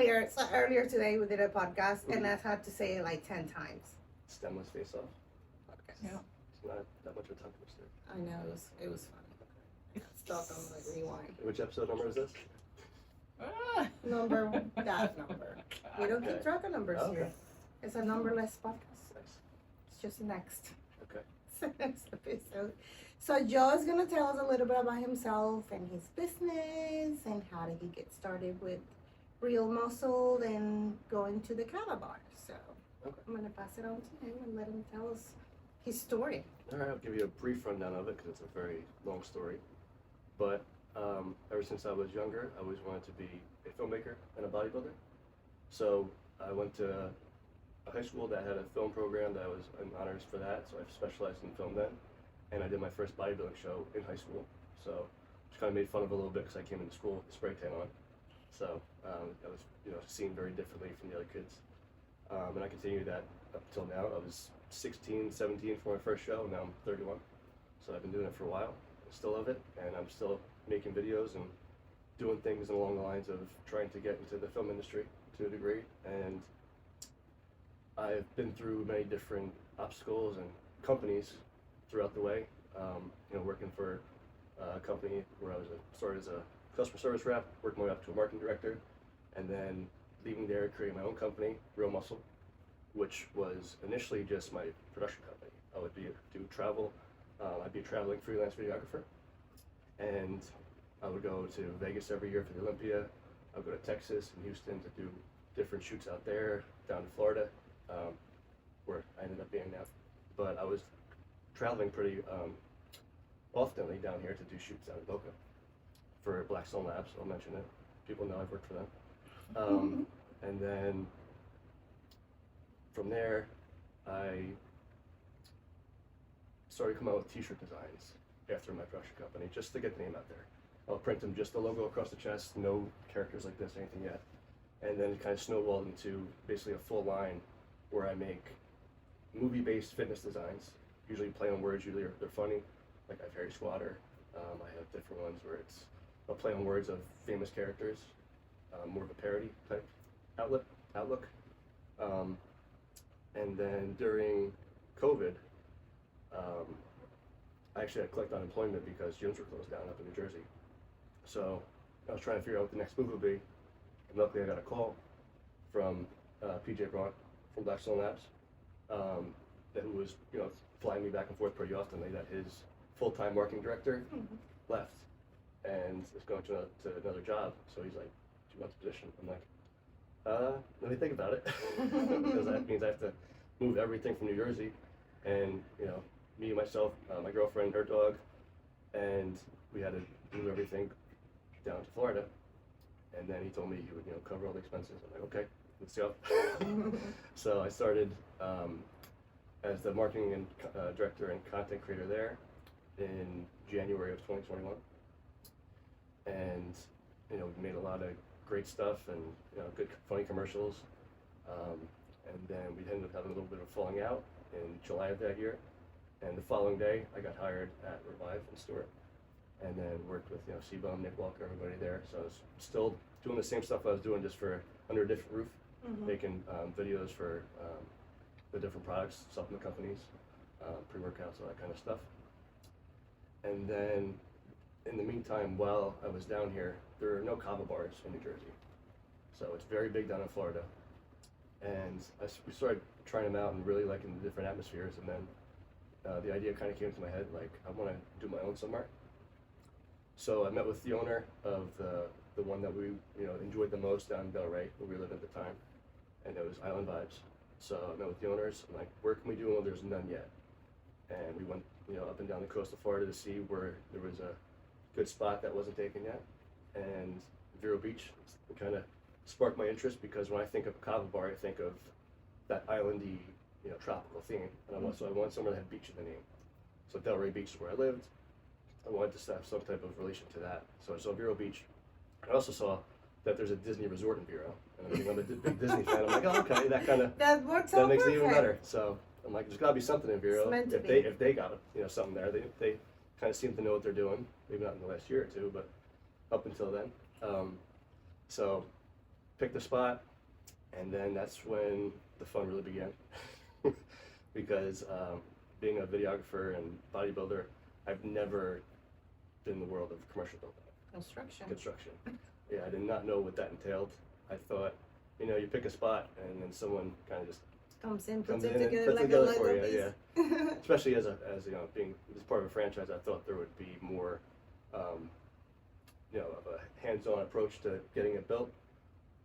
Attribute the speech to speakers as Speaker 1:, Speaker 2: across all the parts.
Speaker 1: earlier today we did a podcast, and I had to say it like 10 times.
Speaker 2: Stemless Faceoff. Okay.
Speaker 1: Yeah.
Speaker 2: It's not that much of a tongue twister.
Speaker 1: I know, it was funny. I got stuck on like rewind.
Speaker 2: Which episode number is this?
Speaker 1: Number, that number. We don't keep track of numbers here. It's a numberless podcast.
Speaker 2: Nice.
Speaker 1: It's just next.
Speaker 2: Okay.
Speaker 1: It's the next episode. So Joe is gonna tell us a little bit about himself and his business and how did he get started with Real Muscle and going to the Cava bar. So I'm gonna pass it on to him and let him tell us his story.
Speaker 2: All right, I'll give you a brief rundown of it because it's a very long story. But ever since I was younger, I always wanted to be a filmmaker and a bodybuilder. So I went to a high school that had a film program that I was in honors for that. So I specialized in film then. And I did my first bodybuilding show in high school. So just kind of made fun of it a little bit because I came into school with a spray tan on. So I was, seen very differently from the other kids. And I continued that up until now. I was 16, 17 for my first show. Now I'm 31. So I've been doing it for a while. I still love it. And I'm still making videos and doing things along the lines of trying to get into the film industry to a degree. And I've been through many different obstacles and companies throughout the way. Working for a company where I started as a customer service rep, working my way up to a marketing director, and then leaving there, creating my own company, Real Muscle, which was initially just my production company. I would do travel. I'd be a traveling freelance videographer, and I would go to Vegas every year for the Olympia. I would go to Texas and Houston to do different shoots out there, down to Florida, where I ended up being now. But I was traveling pretty often down here to do shoots out in Boca for Black Stone Labs. I'll mention it. People know I've worked for them. And then from there, I started coming out with t-shirt designs after my production company, just to get the name out there. I'll print them, just the logo across the chest, no characters like this, anything yet. And then it kind of snowballed into basically a full line where I make movie-based fitness designs, usually play on words, usually they're funny. Like I have Harry Squatter. I have different ones where it's a play on words of famous characters, more of a parody type outlook. And then during COVID, I actually had to collect unemployment because gyms were closed down up in New Jersey. So I was trying to figure out what the next move would be. And luckily I got a call from PJ Braun from Black Stone Labs, who was flying me back and forth pretty often. That his full-time marketing director left and is going to another job. So he's like, "Do you want the position?" I'm like, let me think about it. Because that means I have to move everything from New Jersey, and me, myself, my girlfriend, her dog, and we had to move everything down to Florida. And then he told me he would cover all the expenses. I'm like, okay, let's go. So I started as the marketing and director and content creator there in January of 2021, and we made a lot of great stuff and good funny commercials, and then we ended up having a little bit of falling out in July of that year, and the following day I got hired at Revive in Stuart, and then worked with C-Bum, Nick Walker, everybody there. So I was still doing the same stuff I was doing, just for under a different roof, making videos for the different products, supplement companies, pre-workouts, all that kind of stuff. And then in the meantime, while I was down here, there are no kava bars in New Jersey. So it's very big down in Florida. And we started trying them out and really liking the different atmospheres. And then the idea kind of came into my head, like, I want to do my own somewhere. So I met with the owner of the one that we enjoyed the most down in Delray, where we lived at the time, and it was Island Vibes. So I met with the owners. I'm like, where can we do one? There's none yet. And we went up and down the coast of Florida to see where there was a good spot that wasn't taken yet. And Vero Beach kind of sparked my interest, because when I think of a kava bar, I think of that islandy, tropical theme. And I want somewhere that had beach in the name. So Delray Beach is where I lived. I wanted to have some type of relation to that. So I saw Vero Beach. I also saw that there's a Disney resort in Vero. And I'm a big Disney fan. I'm like, oh, okay,
Speaker 1: that works out
Speaker 2: makes
Speaker 1: perfect.
Speaker 2: it even better. So I'm like, there's got to be something in Vero. If they got something there, they kind of seem to know what they're doing. Maybe not in the last year or two, but up until then. So picked a spot, and then that's when the fun really began. Because being a videographer and bodybuilder, I've never been in the world of commercial build-up. Construction. Yeah, I did not know what that entailed. I thought, you know, you pick a spot and then someone kind of just
Speaker 1: puts it
Speaker 2: and
Speaker 1: together
Speaker 2: puts
Speaker 1: like
Speaker 2: together
Speaker 1: a
Speaker 2: for
Speaker 1: Lego
Speaker 2: you.
Speaker 1: piece.
Speaker 2: Yeah. Especially as you know, being as part of a franchise, I thought there would be more, you know, of a hands-on approach to getting it built.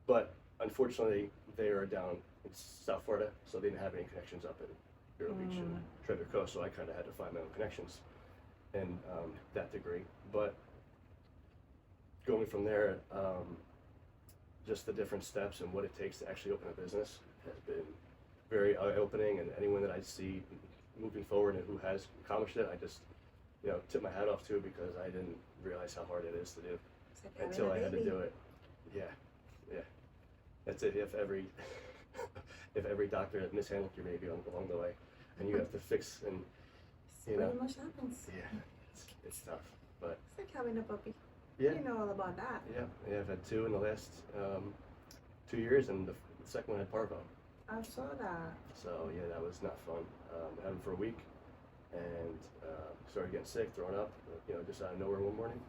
Speaker 2: But unfortunately, they are down in South Florida, so they didn't have any connections up in Vero Beach and Treasure Coast. So I kind of had to find my own connections in that degree. But going from there, just the different steps and what it takes to actually open a business has been very eye-opening, and anyone that I see moving forward and who has accomplished it, I just, you know, tip my hat off to, because I didn't realize how hard it is to do until I had to do it. Yeah. That's it. If every doctor had mishandled your baby along the way, and you have to fix and you know,
Speaker 1: pretty much happens.
Speaker 2: Yeah, it's tough, but
Speaker 1: It's like having a puppy.
Speaker 2: yeah.
Speaker 1: You know all about that.
Speaker 2: Yeah, I've had 2 in the last 2 years, and the second one had parvo.
Speaker 1: I saw that.
Speaker 2: So yeah, that was not fun. I had him for a week, and started getting sick, throwing up, you know, just out of nowhere one morning.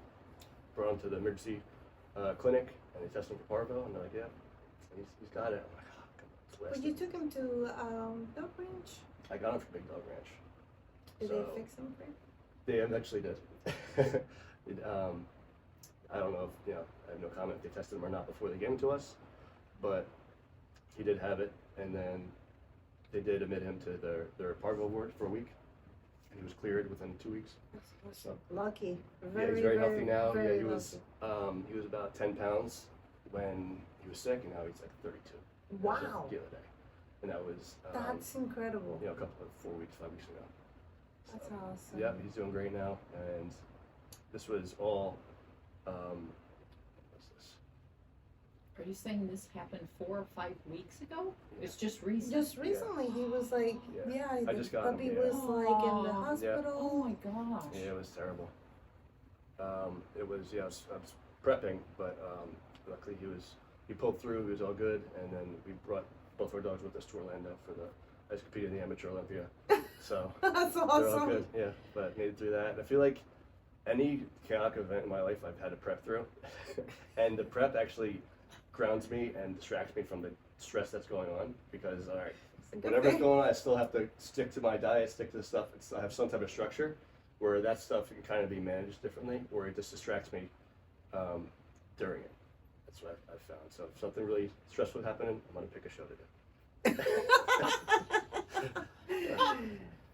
Speaker 2: Brought him to the emergency clinic, and they tested him for parvo, and they're like, yeah, he's got it. I'm like, oh, come on, it's
Speaker 1: But
Speaker 2: lasted.
Speaker 1: you took him to Dog Ranch.
Speaker 2: I got him from Big Dog Ranch.
Speaker 1: Did
Speaker 2: So-
Speaker 1: they fix him for you?
Speaker 2: They eventually did. I don't know if, you know, I have no comment if they tested him or not before they gave him to us, but he did have it, and then they did admit him to their parvo ward for a week, and he was cleared within 2 weeks. So,
Speaker 1: Lucky.
Speaker 2: yeah, he's very healthy now. Yeah,
Speaker 1: very
Speaker 2: he was about 10 pounds when he was sick, and now he's like 32.
Speaker 1: Wow.
Speaker 2: That was the other day, and that was
Speaker 1: That's incredible.
Speaker 2: you know, a couple of 4 weeks, 5 weeks ago.
Speaker 1: That's
Speaker 2: So,
Speaker 1: awesome.
Speaker 2: yeah, he's doing great now, and this was all. What's this?
Speaker 3: Are you saying this happened 4 or 5 weeks ago? It's just recent.
Speaker 1: Just recently, he was like,
Speaker 2: Yeah.
Speaker 1: yeah,
Speaker 2: I
Speaker 1: the
Speaker 2: just got him,
Speaker 1: puppy
Speaker 2: yeah.
Speaker 1: was like in the
Speaker 3: Aw.
Speaker 1: hospital.
Speaker 3: Oh my gosh.
Speaker 2: Yeah, it was terrible. It was, yeah, I was prepping, but luckily he pulled through, he was all good, and then we brought both our dogs with us to Orlando for I just competed in the Amateur Olympia, so
Speaker 1: That's
Speaker 2: they're all
Speaker 1: awesome.
Speaker 2: good, yeah, but made it through that. And I feel like any chaotic event in my life I've had to prep through, and the prep actually grounds me and distracts me from the stress that's going on, because, all right,
Speaker 1: It's a good
Speaker 2: whatever's
Speaker 1: thing.
Speaker 2: going on, I still have to stick to my diet, stick to the stuff, I have some type of structure, where that stuff can kind of be managed differently, or it just distracts me during it. That's what I've found. So if something really stressful is happening, I'm going to pick a show to do.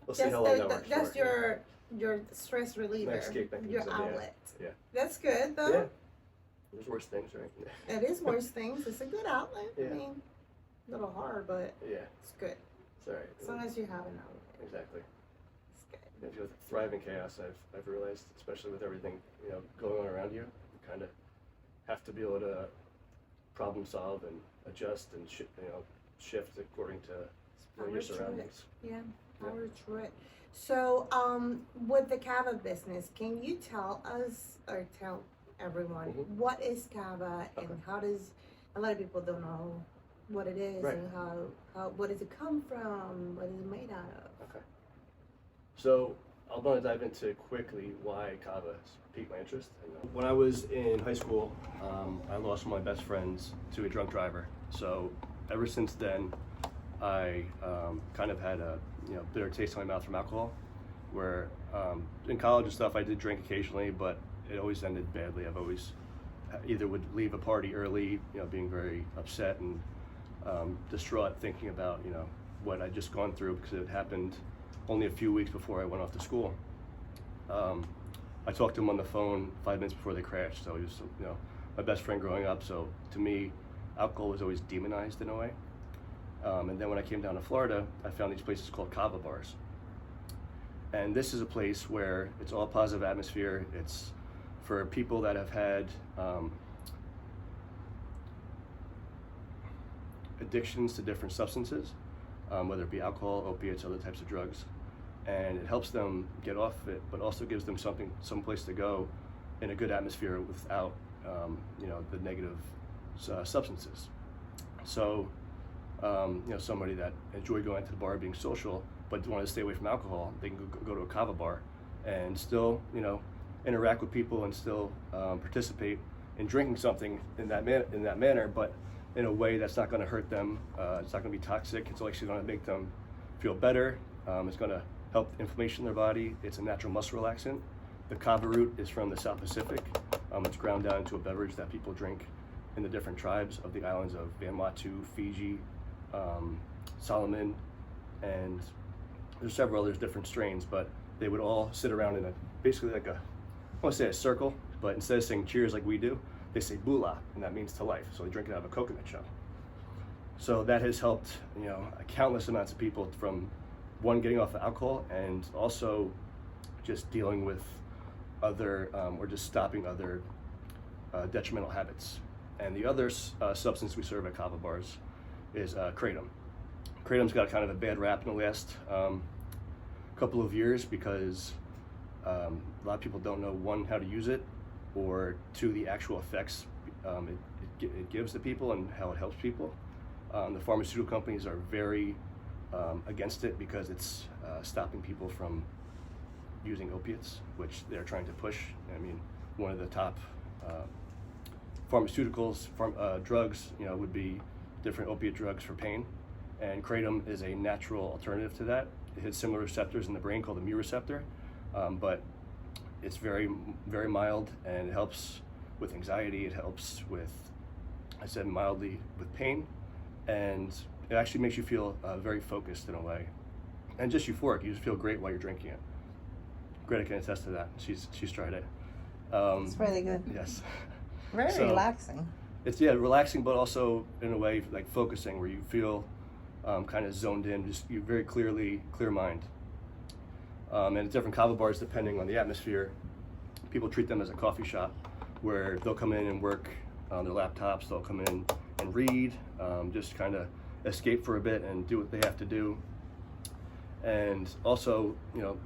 Speaker 2: We'll see how long that works
Speaker 1: That's
Speaker 2: for.
Speaker 1: your stress reliever,
Speaker 2: My escape mechanism,
Speaker 1: your
Speaker 2: yeah.
Speaker 1: outlet.
Speaker 2: Yeah.
Speaker 1: That's good though.
Speaker 2: Yeah. There's worse things, right?
Speaker 1: It is worse things. It's a good outlet.
Speaker 2: Yeah.
Speaker 1: I mean, a little hard, but
Speaker 2: Yeah,
Speaker 1: it's good.
Speaker 2: it's all right.
Speaker 1: As long as you have an outlet,
Speaker 2: Exactly.
Speaker 1: it's good.
Speaker 2: If you thrive in chaos, I've realized, especially with everything, you know, going on around you, you kind of have to be able to problem solve and adjust and shift according to your
Speaker 1: Power through it.
Speaker 2: surroundings.
Speaker 1: Yeah, power through it. So, with the Cava business, can you tell us or tell everyone
Speaker 2: Mhm.
Speaker 1: what is Cava and
Speaker 2: Okay.
Speaker 1: how does a lot of people don't know what it is
Speaker 2: Right.
Speaker 1: and how what does it come from? What is it made out of?
Speaker 2: Okay. So I'm going to dive into quickly why Kava piqued my interest. When I was in high school, I lost one of my best friends to a drunk driver. So ever since then, I kind of had a bitter taste in my mouth from alcohol. Where in college and stuff, I did drink occasionally, but it always ended badly. I've always either would leave a party early, being very upset and distraught, thinking about what I'd just gone through, because it happened only a few weeks before I went off to school. I talked to him on the phone 5 minutes before they crashed, so he was my best friend growing up. So to me, alcohol was always demonized in a way. And then when I came down to Florida, I found these places called Kava bars. And this is a place where it's all positive atmosphere. It's for people that have had addictions to different substances, whether it be alcohol, opiates, other types of drugs. And it helps them get off of it, but also gives them some place to go in a good atmosphere without the negative substances. So, somebody that enjoyed going to the bar, being social, but wanted to stay away from alcohol, they can go to a kava bar and still, interact with people and still participate in drinking something in that manner, but in a way that's not going to hurt them. It's not going to be toxic. It's actually going to make them feel better. It's going to help inflammation in their body. It's a natural muscle relaxant. The kava root is from the South Pacific. It's ground down into a beverage that people drink in the different tribes of the islands of Vanuatu, Fiji, Solomon, and there's several others different strains, but they would all sit around in basically like I want to say a circle, but instead of saying cheers like we do, they say bula, and that means to life. So they drink it out of a coconut shell. So that has helped, countless amounts of people from one, getting off of alcohol, and also just dealing with other, or just stopping other detrimental habits. And the other substance we serve at kava bars is kratom. Kratom's got kind of a bad rap in the last couple of years because a lot of people don't know, one, how to use it, or two, the actual effects it gives to people and how it helps people. The pharmaceutical companies are very against it because it's stopping people from using opiates, which they're trying to push. I mean, one of the top pharmaceuticals, drugs, would be different opiate drugs for pain, and kratom is a natural alternative to that. It hits similar receptors in the brain called the mu receptor, but it's very, very mild, and it helps with anxiety. It helps with, I said, mildly with pain, and it actually makes you feel very focused in a way, and just euphoric. You just feel great while you're drinking it. Greta can attest to that. She's tried it.
Speaker 1: It's really good.
Speaker 2: Yes.
Speaker 1: Very
Speaker 2: So,
Speaker 1: relaxing.
Speaker 2: It's relaxing, but also in a way like focusing, where you feel kind of zoned in, just you very clear mind. And at different kava bars, depending on the atmosphere, people treat them as a coffee shop, where they'll come in and work on their laptops. They'll come in and read, just kind of escape for a bit and do what they have to do, and also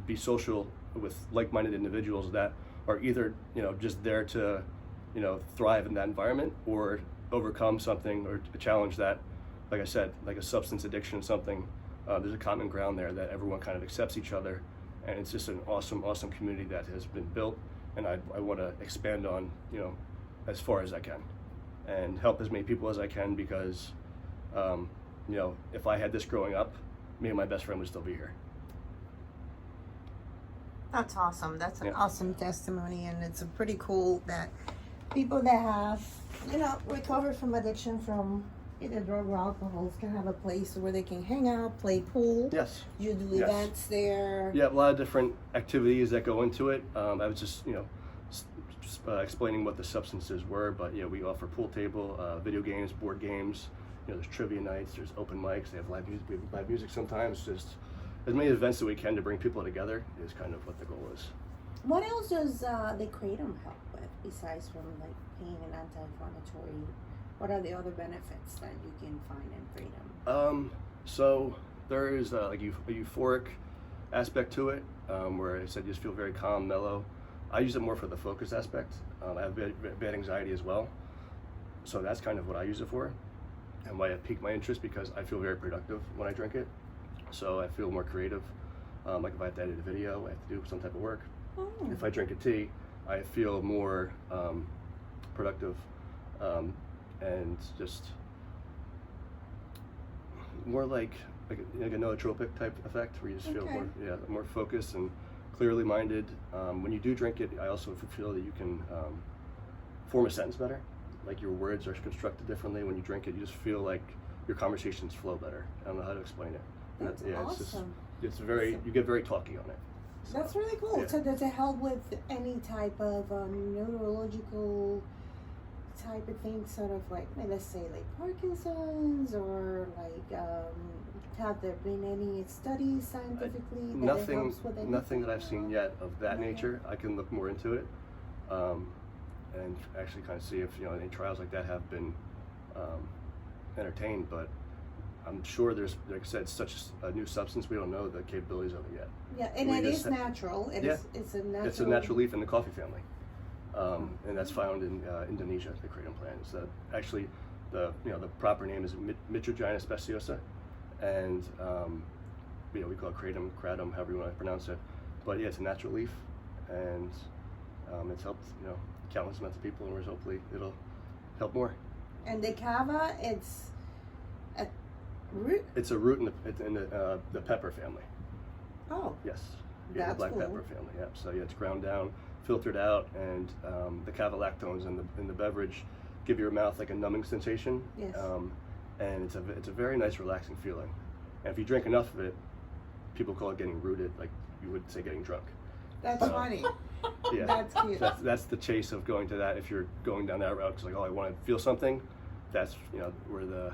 Speaker 2: be social with like-minded individuals that are either just there to thrive in that environment, or overcome something or a challenge that, like I said, like a substance addiction or something. There's a common ground there that everyone kind of accepts each other, and it's just an awesome community that has been built, and I want to expand on as far as I can and help as many people as I can, because if I had this growing up, me and my best friend would still be here.
Speaker 1: That's awesome. That's an
Speaker 2: Yeah.
Speaker 1: awesome testimony, and it's pretty cool that people that have, recovered from addiction from either drug or alcohol can have a place where they can hang out, play pool.
Speaker 2: Yes.
Speaker 1: You do
Speaker 2: Yes.
Speaker 1: events there.
Speaker 2: Yeah, a lot of different activities that go into it. I was just explaining what the substances were, but we offer pool table, video games, board games. There's trivia nights, there's open mics, they have live music. We have live music sometimes. Just as many events that we can to bring people together is kind of what the goal is.
Speaker 1: What else does the kratom help with besides from like pain and anti-inflammatory? What are the other benefits that you can find in kratom?
Speaker 2: So there is like a euphoric aspect to it, where I said you just feel very calm, mellow. I use it more for the focus aspect. I have bad anxiety as well, so that's kind of what I use it for, and why it piqued my interest, because I feel very productive when I drink it. So I feel more creative. Like if I have to edit a video, I have to do some type of work.
Speaker 1: Oh.
Speaker 2: If I drink a tea, I feel more productive, and just more like a nootropic type effect, where you just feel more focused and clearly minded. When you do drink it, I also feel that you can form a sentence better. Like your words are constructed differently when you drink it. You just feel like your conversations flow better. I don't know how to explain it.
Speaker 1: That's awesome.
Speaker 2: It's very, you get very talky on it. So,
Speaker 1: That's really cool.
Speaker 2: yeah.
Speaker 1: So does it help with any type of neurological type of thing, sort of like, let's say like Parkinson's, or like have there been any studies scientifically that it helps with anything?
Speaker 2: Nothing that I've seen yet of that
Speaker 1: Okay.
Speaker 2: nature. I can look more into it, and actually kind of see if any trials like that have been entertained. But I'm sure there's, like I said, such a new substance. We don't know the capabilities of it yet.
Speaker 1: Yeah, and
Speaker 2: We
Speaker 1: it
Speaker 2: just
Speaker 1: is natural. It's a natural.
Speaker 2: It's a natural leaf in the coffee family, and that's found in Indonesia. The kratom plant is actually the proper name is Mitragina speciosa, and we call it kratom, however you want to pronounce it. But yeah, it's a natural leaf, and it's helped countless amounts of people, and hopefully it'll help more.
Speaker 1: And the kava, it's a root?
Speaker 2: It's a root in the pepper family.
Speaker 1: Oh.
Speaker 2: Yes.
Speaker 1: That's
Speaker 2: the black
Speaker 1: cool.
Speaker 2: pepper family. Yep. So yeah, it's ground down, filtered out, and the kava lactones in the beverage give your mouth like a numbing sensation.
Speaker 1: Yes.
Speaker 2: And it's a very nice, relaxing feeling. And if you drink enough of it, people call it getting rooted, like you would say getting drunk.
Speaker 1: That's funny.
Speaker 2: Yeah.
Speaker 1: That's cute.
Speaker 2: That's the chase of going to that. If you're going down that route, because like, oh, I want to feel something, that's where the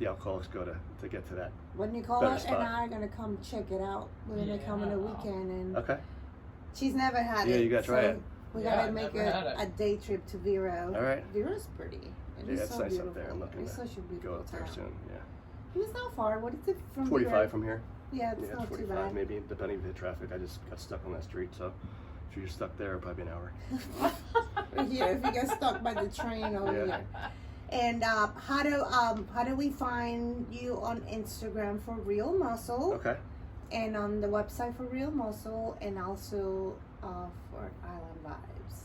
Speaker 2: alcoholics go to get to that.
Speaker 1: When Nicole
Speaker 2: better
Speaker 1: and
Speaker 2: spot.
Speaker 1: I are gonna come check it out. We're gonna come on a weekend, and
Speaker 2: Okay.
Speaker 1: she's never had it.
Speaker 2: Yeah, you gotta try
Speaker 1: so
Speaker 2: it.
Speaker 1: We
Speaker 3: Yeah,
Speaker 1: gotta
Speaker 3: I've
Speaker 1: make
Speaker 3: never had
Speaker 1: a day trip to Vero.
Speaker 2: All right.
Speaker 1: Vero's pretty. It is
Speaker 2: Yeah, it's
Speaker 1: so
Speaker 2: nice
Speaker 1: beautiful.
Speaker 2: up there. I'm looking
Speaker 1: It's
Speaker 2: to
Speaker 1: such a beautiful
Speaker 2: go up there
Speaker 1: town.
Speaker 2: soon. Yeah.
Speaker 1: It's not far. What is it from
Speaker 2: 45
Speaker 1: Vero?
Speaker 2: from here.
Speaker 1: Yeah, it's
Speaker 2: Yeah,
Speaker 1: not
Speaker 2: it's
Speaker 1: too
Speaker 2: 45
Speaker 1: bad.
Speaker 2: maybe, depending if you hit traffic. I just got stuck on that street, so if you're stuck there, probably an hour.
Speaker 1: Yeah, if you get stuck by the train over
Speaker 2: Yeah.
Speaker 1: here. And how do we find you on Instagram for Real Muscle,
Speaker 2: Okay.
Speaker 1: and on the website for Real Muscle, and also for Island Vibes?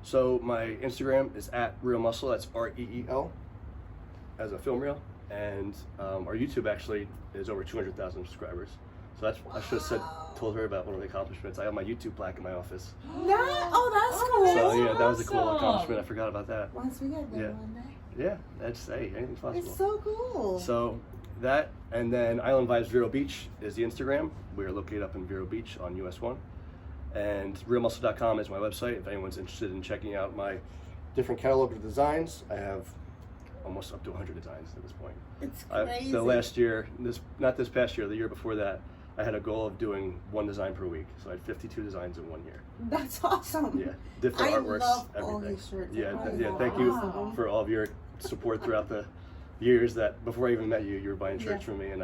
Speaker 2: So my Instagram is @RealMuscle. That's REEL as a film reel, and our YouTube actually is over 200,000 subscribers. So I should have told her about one of the accomplishments. I have my YouTube plaque in my office.
Speaker 1: That's cool.
Speaker 2: So yeah, that was a cool
Speaker 3: awesome.
Speaker 2: accomplishment. I forgot about that.
Speaker 1: Once we get there
Speaker 2: Yeah.
Speaker 1: one day.
Speaker 2: Yeah, that's anything's possible.
Speaker 1: It's so cool.
Speaker 2: So that, and then Island Vibes Vero Beach is the Instagram. We're located up in Vero Beach on US 1. And realmuscle.com is my website. If anyone's interested in checking out my different catalog of designs, I have almost up to 100 designs at this point.
Speaker 1: It's crazy.
Speaker 2: The last year, not this past year, the year before that, I had a goal of doing one design per week. So I had 52 designs in 1 year.
Speaker 1: That's awesome.
Speaker 2: Yeah, different
Speaker 1: I
Speaker 2: artworks,
Speaker 1: love
Speaker 2: everything.
Speaker 1: all his shirts.
Speaker 2: Yeah,
Speaker 1: I
Speaker 2: yeah.
Speaker 1: love
Speaker 2: Thank
Speaker 1: all
Speaker 2: you
Speaker 1: of them.
Speaker 2: for all of your support throughout the years that before I even met you, you were buying shirts
Speaker 1: Yeah.
Speaker 2: from me, and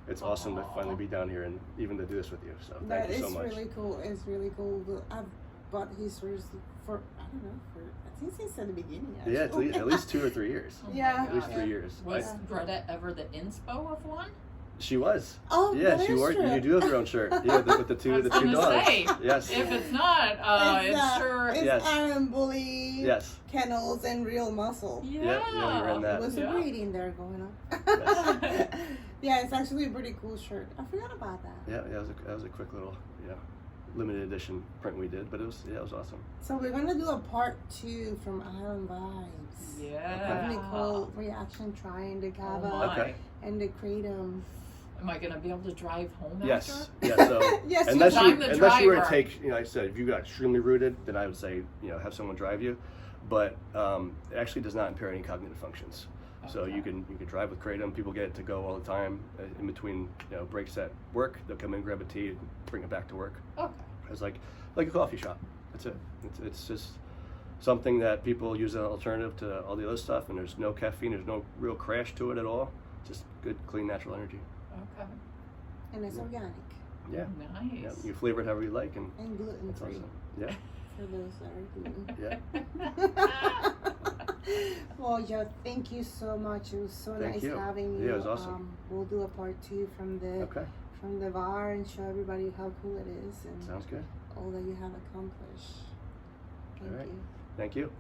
Speaker 2: it's awesome to finally be down here and even to do this with you. So thank you so much.
Speaker 1: That is really cool. It's really cool. I've bought his shirts for I think since the beginning. Actually.
Speaker 2: Yeah, at least 2 or 3 years.
Speaker 3: Oh my
Speaker 1: Yeah.
Speaker 2: At least
Speaker 3: God.
Speaker 2: 3 years.
Speaker 3: Was Gretta ever the inspo of one?
Speaker 2: She was.
Speaker 1: Oh,
Speaker 2: Yeah,
Speaker 1: that
Speaker 2: she
Speaker 1: is
Speaker 2: wore.
Speaker 1: true.
Speaker 2: You do have your own shirt. Yeah, with the two
Speaker 3: I was
Speaker 2: dogs.
Speaker 3: gonna say,
Speaker 2: Yes.
Speaker 3: If it's not, it's sure.
Speaker 1: It's
Speaker 2: Yes.
Speaker 1: Iron Bully,
Speaker 2: Yes.
Speaker 1: Kennels, and Real Muscle.
Speaker 3: Yeah.
Speaker 2: yeah, you were in that.
Speaker 1: There was a
Speaker 3: Yeah.
Speaker 1: breeding there going on.
Speaker 2: Yes.
Speaker 1: Yeah, it's actually a pretty cool shirt. I forgot about that.
Speaker 2: Yeah, that was a quick little limited edition print we did, but it was awesome.
Speaker 1: So we're gonna do a part 2 from Island Vibes.
Speaker 3: Yeah.
Speaker 1: Nicole reaction trying the
Speaker 3: Oh
Speaker 1: kava
Speaker 3: my.
Speaker 2: Okay.
Speaker 1: and the kratom.
Speaker 3: Am I gonna be able to drive home
Speaker 2: Yes.
Speaker 3: after?
Speaker 2: Yeah. So
Speaker 1: Yes,
Speaker 2: unless
Speaker 3: I'm the
Speaker 2: you were to
Speaker 3: driver.
Speaker 2: take, like I said, if you got extremely rooted, then I would say have someone drive you. But it actually does not impair any cognitive functions. So
Speaker 3: Okay.
Speaker 2: you can drive with kratom. People get it to go all the time in between breaks at work. They'll come in, grab a tea, and bring it back to work.
Speaker 3: Okay.
Speaker 2: It's like a coffee shop. That's it. It's just something that people use as an alternative to all the other stuff, and there's no caffeine. There's no real crash to it at all. Just good, clean, natural energy.
Speaker 3: Okay.
Speaker 1: And it's organic
Speaker 2: Yeah.
Speaker 3: Nice.
Speaker 2: Yeah. You flavor it however you like, and
Speaker 1: and gluten
Speaker 2: it's
Speaker 1: free
Speaker 2: awesome. Yeah.
Speaker 1: for those that are gluten.
Speaker 2: Yeah.
Speaker 1: Well, Joe, thank you so much. It was so
Speaker 2: Thank
Speaker 1: nice
Speaker 2: you.
Speaker 1: having you.
Speaker 2: Yeah, it was awesome.
Speaker 1: We'll do a part 2 from the
Speaker 2: Okay.
Speaker 1: bar and show everybody how cool it is and
Speaker 2: Sounds good.
Speaker 1: all that you have accomplished. Thank
Speaker 2: All right.
Speaker 1: you.
Speaker 2: Thank you.